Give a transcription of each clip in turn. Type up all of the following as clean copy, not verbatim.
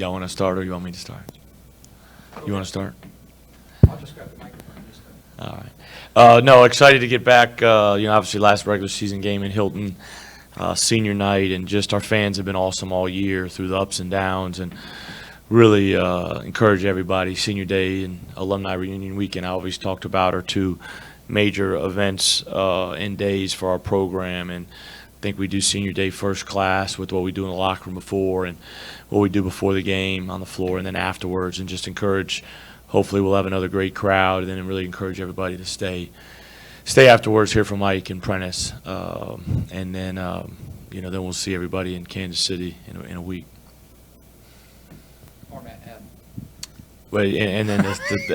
Y'all want to start or you want me to start? You want to start? I'll just grab the microphone. All right. No, excited to get back. Obviously last regular season game in Hilton, senior night, and just our fans have been awesome all year through the ups and downs, and really encourage everybody. Senior day and alumni reunion weekend, I always talked about, are two major events and days for our program, and I think we do senior day first class with what we do in the locker room before and what we do before the game on the floor and then afterwards, and just encourage. Hopefully we'll have another great crowd, and then really encourage everybody to stay afterwards, hear from Mike and Prentice, and then then we'll see everybody in Kansas City in a week. Or Manhattan. Wait, and then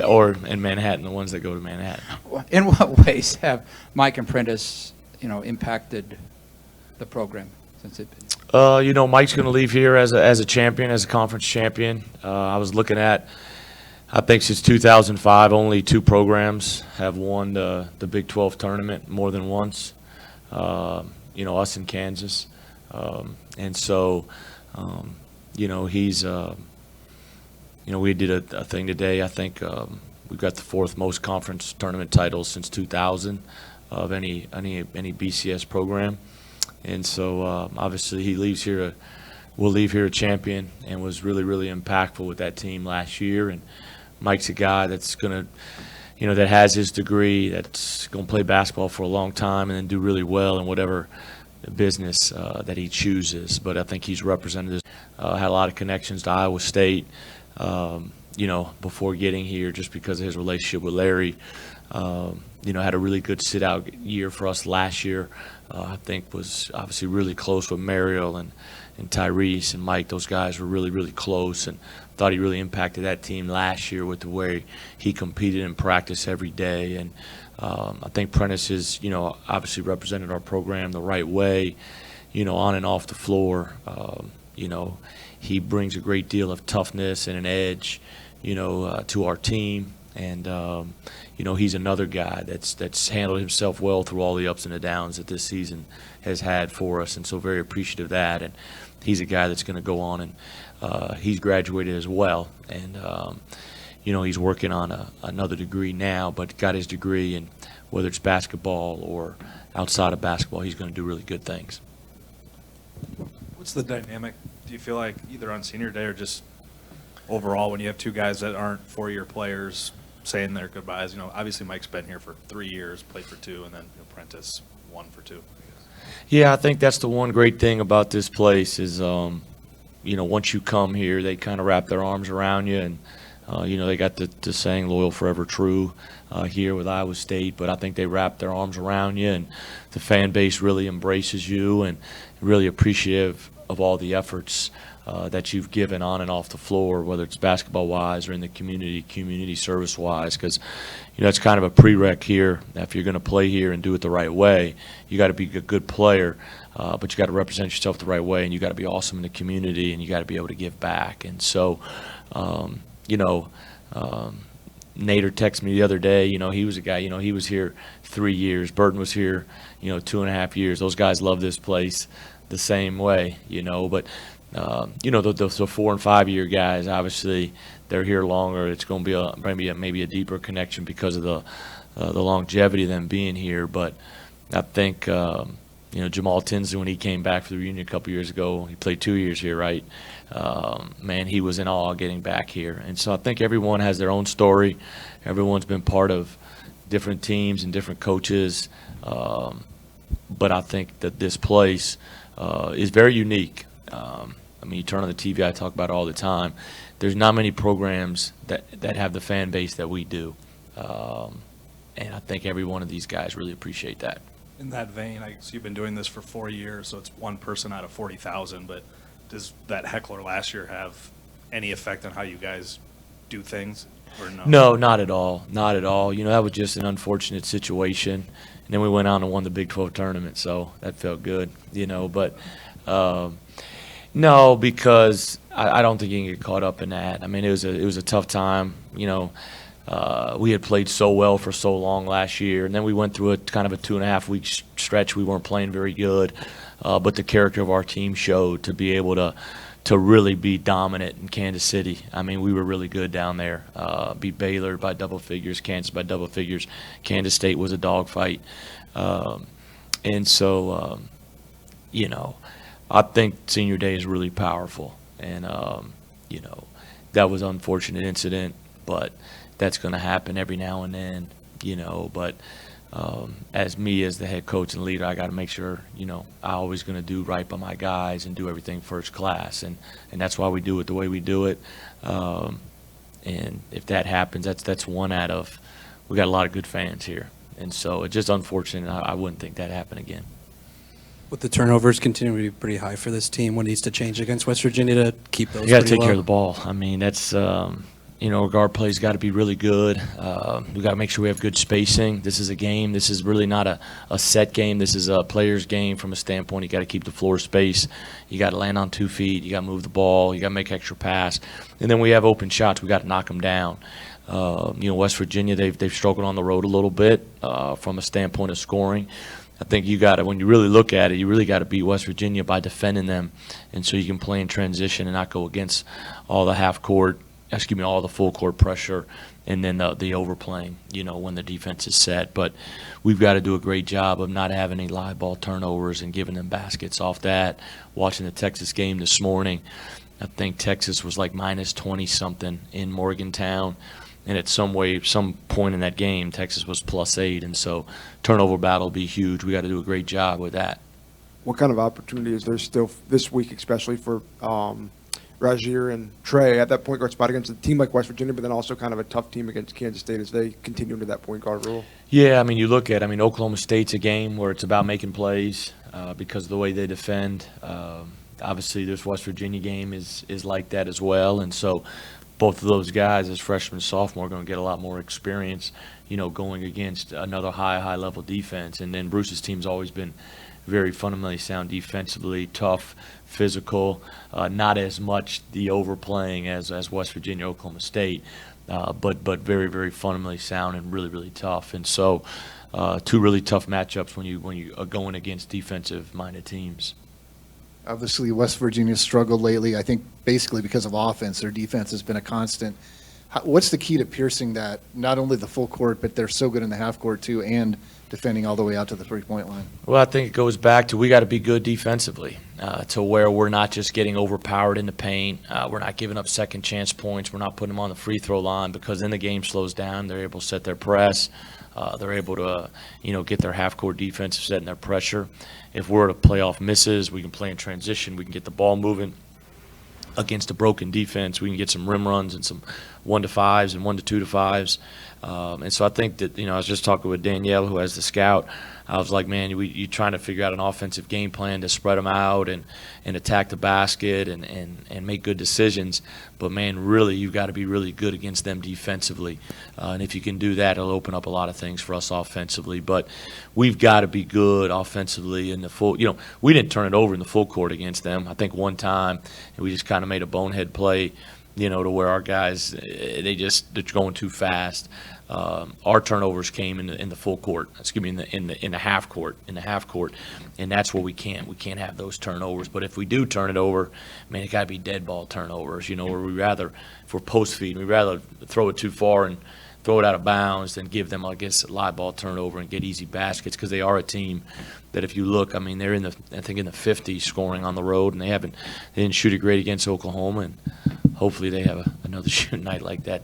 or in Manhattan, the ones that go to Manhattan. In what ways have Mike and Prentice, impacted the program since it? Mike's going to leave here as a champion, as a conference champion. I was looking at, I think since 2005, only two programs have won the Big 12 tournament more than once. Us in Kansas, and so he's. We did a thing today. I think we've got the fourth most conference tournament titles since 2000 of any BCS program. And so obviously he will leave here a champion, and was really, really impactful with that team last year. And Mike's a guy that's going to, that has his degree, that's going to play basketball for a long time and then do really well in whatever business that he chooses. But I think he's represented, had a lot of connections to Iowa State, before getting here, just because of his relationship with Larry. Had a really good sit-out year for us last year. I think was obviously really close with Mariel and Tyrese and Mike. Those guys were really, really close, and thought he really impacted that team last year with the way he competed in practice every day. And I think Prentice is, obviously represented our program the right way, on and off the floor. He brings a great deal of toughness and an edge, to our team. And, he's another guy that's handled himself well through all the ups and the downs that this season has had for us, and so very appreciative of that. And he's a guy that's going to go on, and he's graduated as well. And, he's working on another degree now, but got his degree, and whether it's basketball or outside of basketball, he's going to do really good things. What's the dynamic, do you feel like, either on senior day or just overall, when you have two guys that aren't four-year players saying their goodbyes? Obviously Mike's been here for 3 years, played for 2, and then Prentice 1 for 2. Yeah, I think that's the one great thing about this place is, once you come here, they kind of wrap their arms around you, and they got the saying "loyal, forever true" here with Iowa State. But I think they wrap their arms around you, and the fan base really embraces you, and really appreciative of all the efforts that you've given on and off the floor, whether it's basketball-wise or in the community service-wise, because it's kind of a prereq here. If you're going to play here and do it the right way, you got to be a good player, but you got to represent yourself the right way, and you got to be awesome in the community, and you got to be able to give back. And so, Nader texted me the other day. He was a guy. He was here 3 years. Burton was here, 2.5 years. Those guys love this place the same way, but. The 4 and 5 year guys, obviously, they're here longer. It's going to be maybe a deeper connection because of the longevity of them being here. But I think Jamal Tinsley, when he came back for the reunion a couple years ago, he played 2 years here, right? Man, he was in awe getting back here. And so I think everyone has their own story. Everyone's been part of different teams and different coaches. But I think that this place is very unique. You turn on the TV, I talk about it all the time. There's not many programs that have the fan base that we do. And I think every one of these guys really appreciate that. In that vein, so you've been doing this for 4 years, so it's one person out of 40,000, but does that heckler last year have any effect on how you guys do things, or no? No, not at all. Not at all. That was just an unfortunate situation. And then we went on and won the Big 12 tournament, so that felt good, But no, because I don't think you can get caught up in that. It was a tough time. We had played so well for so long last year, and then we went through a kind of a 2.5 week stretch. We weren't playing very good, but the character of our team showed to be able to to really be dominant in Kansas City. I mean, we were really good down there. Beat Baylor by double figures, Kansas by double figures. Kansas State was a dogfight. And so, you know, I think senior day is really powerful. And, you know, that was an unfortunate incident, but that's going to happen every now and then, you know. But as me, as the head coach and leader, I got to make sure, you know, I always going to do right by my guys and do everything first class. And that's why we do it the way we do it. And if that happens, that's one out of – we got a lot of good fans here. And so it's just unfortunate. I wouldn't think that happened again. With the turnovers continuing to be pretty high for this team, what needs to change against West Virginia to keep those? You got to pretty take care of low? the ball. I mean, that's you know, our guard play's got to be really good. We got to make sure we have good spacing. This is a game. This is really not a set game. This is a player's game from a standpoint. You got to keep the floor space. You got to land on 2 feet. You got to move the ball. You got to make extra pass. And then we have open shots. We got to knock them down. You know, West Virginia, they've struggled on the road a little bit from a standpoint of scoring. I think you got to, when you really look at it, you really got to beat West Virginia by defending them, and so you can play in transition and not go against all the all the full court pressure, and then the overplaying, you know, when the defense is set. But we've got to do a great job of not having any live ball turnovers and giving them baskets off that. Watching the Texas game this morning, I think Texas was like minus 20-something in Morgantown. And at some point in that game, Texas was +8, and so turnover battle will be huge. We got to do a great job with that. What kind of opportunity is there still this week, especially for Rajier and Trey at that point guard spot against a team like West Virginia, but then also kind of a tough team against Kansas State as they continue into that point guard role? Yeah, I mean, you look at, Oklahoma State's a game where it's about making plays because of the way they defend. Obviously, this West Virginia game is like that as well, and so both of those guys as freshmen and sophomore are going to get a lot more experience, you know, going against another high level defense. And then Bruce's team's always been very fundamentally sound defensively, tough, physical, not as much the overplaying as West Virginia, Oklahoma State, but very, very fundamentally sound and really, really tough. And so 2 really tough matchups when you are going against defensive-minded teams. Obviously, West Virginia struggled lately, I think basically because of offense. Their defense has been a constant. What's the key to piercing that, not only the full court, but they're so good in the half court too, and defending all the way out to the three-point line? Well, I think it goes back to we got to be good defensively to where we're not just getting overpowered in the paint. We're not giving up second chance points. We're not putting them on the free throw line because then the game slows down. They're able to set their press. They're able to, you know, get their half-court defense setting their pressure. If we're to play off misses, we can play in transition. We can get the ball moving against a broken defense. We can get some rim runs and some 1-to-5s and 1-to-2-to-5s. And so I think that, you know, I was just talking with Danielle, who has the scout. I was like, man, you're trying to figure out an offensive game plan to spread them out and attack the basket and make good decisions. But, man, really, you've got to be really good against them defensively. And if you can do that, it'll open up a lot of things for us offensively. But we've got to be good offensively in the full – you know, we didn't turn it over in the full court against them. I think one time we just kind of made a bonehead play, you know, to where our guys, they're going too fast. Our turnovers came in the full court. Excuse me, in the half court. And that's where we can't have those turnovers. But if we do turn it over, man, it got to be dead ball turnovers. You know, where if we're post feed, we'd rather throw it too far and throw it out of bounds than give them, I guess, a live ball turnover and get easy baskets, because they are a team that, if you look, I mean, they're in the 50s scoring on the road, and they didn't shoot it great against Oklahoma, and hopefully they have another shooting night like that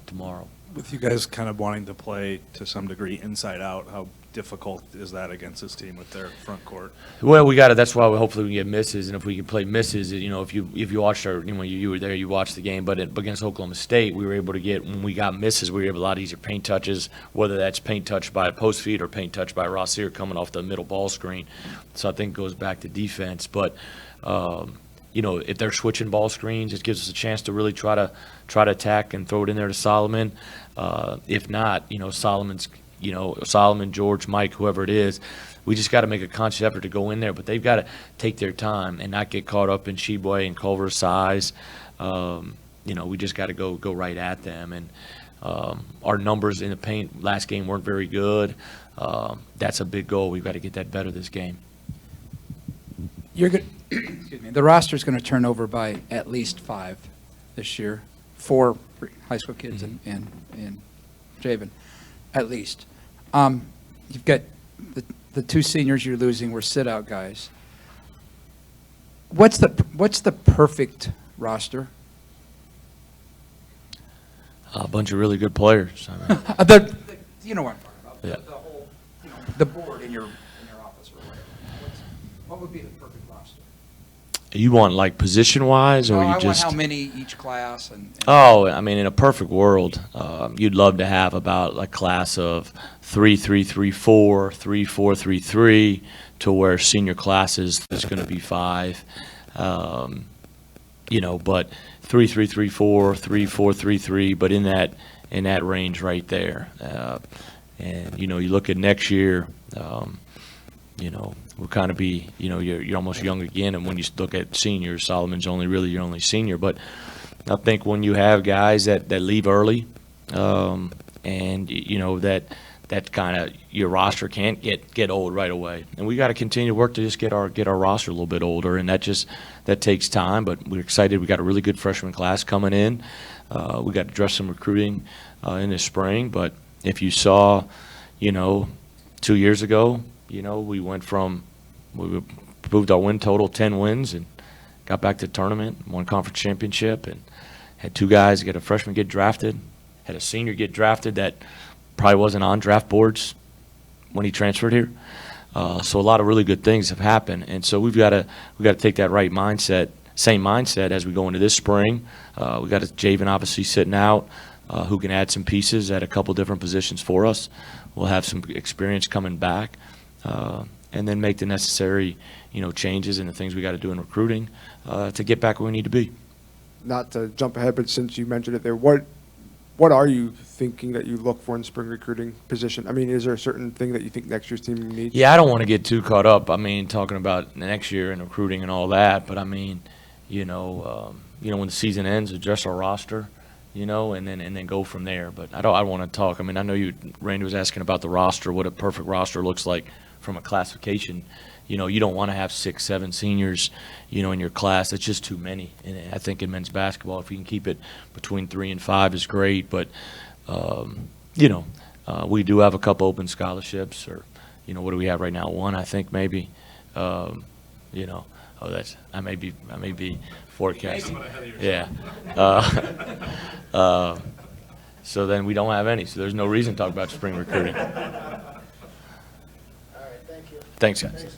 tomorrow. With you guys kind of wanting to play to some degree inside out, how difficult is that against this team with their front court? Well, we got it. That's why hopefully we can get misses, and if we can play misses, you know, if you watched you were there, you watched the game. But against Oklahoma State, we were able to get, when we got misses, we were able to a lot easier paint touches, whether that's paint touch by a post feed or paint touch by Rossier coming off the middle ball screen. So I think it goes back to defense, but. You know, if they're switching ball screens, it gives us a chance to really try to attack and throw it in there to Solomon. If not, you know, Solomon, George, Mike, whoever it is, we just got to make a conscious effort to go in there. But they've got to take their time and not get caught up in Sheboy and Culver's size. You know, we just got to go right at them. And our numbers in the paint last game weren't very good. That's a big goal. We've got to get that better this game. You're good. Excuse me. The roster's going to turn over by at least 5 this year, 4 high school kids and Javen, at least. You've got the 2 seniors you're losing were sit-out guys. What's the perfect roster? A bunch of really good players. I mean, You know what I'm talking about. Yeah. The whole, the board in your office or whatever. What would be the perfect roster? you want like position-wise, or No, you I want just? how many each class and Oh, I mean, in a perfect world, you'd love to have about a class of 3-3-3-4, 3-4-3-3, to where senior classes there's going to be 5. But 3-3-3-4, 3-4-3-3, but in that range right there. And you look at next year. We'll kind of be, you're almost young again. And when you look at seniors, Solomon's only really your only senior. But I think when you have guys that leave early, and that kind of your roster can't get old right away. And we got to continue to work to just get our roster a little bit older, and that takes time. But we're excited. We got a really good freshman class coming in. We got to address some recruiting in the spring. But if you saw, 2 years ago. We moved our win total 10 wins and got back to the tournament, won conference championship, and had 2 guys get a freshman get drafted, had a senior get drafted that probably wasn't on draft boards when he transferred here. So a lot of really good things have happened, and so we got to take that right mindset, same mindset as we go into this spring. We got Javen obviously sitting out, who can add some pieces at a couple different positions for us. We'll have some experience coming back. And then make the necessary, changes and the things we got to do in recruiting to get back where we need to be. Not to jump ahead, but since you mentioned it there, what are you thinking that you look for in spring recruiting position? I mean, is there a certain thing that you think next year's team needs? Yeah, I don't want to get too caught up. I mean, talking about next year and recruiting and all that. But I mean, when the season ends, address our roster, and then go from there. But I want to talk. I mean, I know Randy was asking about the roster, what a perfect roster looks like from a classification. You don't want to have 6, 7 seniors, in your class. That's just too many. And I think in men's basketball, if you can keep it between 3 and 5 is great. But, we do have a couple open scholarships, or, what do we have right now? 1, I think, maybe. I may be forecasting. Yeah. So then we don't have any. So there's no reason to talk about spring recruiting. All right, thank you. Thanks, guys.